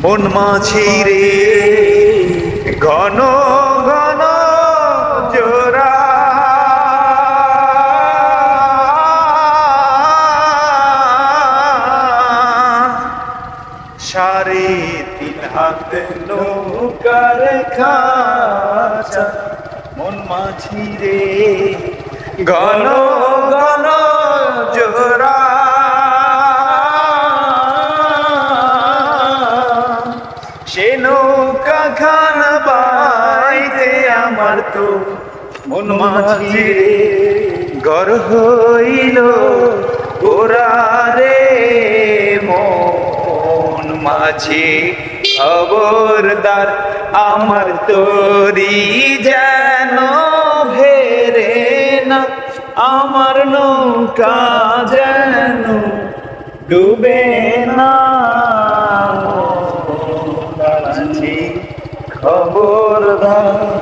মন মাঝি রে ঘন ঘন জোড়া সাড়ে তিন হাত নৌকার খাঁচা মন মাঝি রে ঘন ঘন জোড়া সে নৌকা খান বাইতে আমার তো মন মাঝি রে ঘর হইল ওরা রে মন মাঝি খবরদার আমার তোরি যেন ভেরে না আমার নৌকা যেন ডুবে না খবরদার।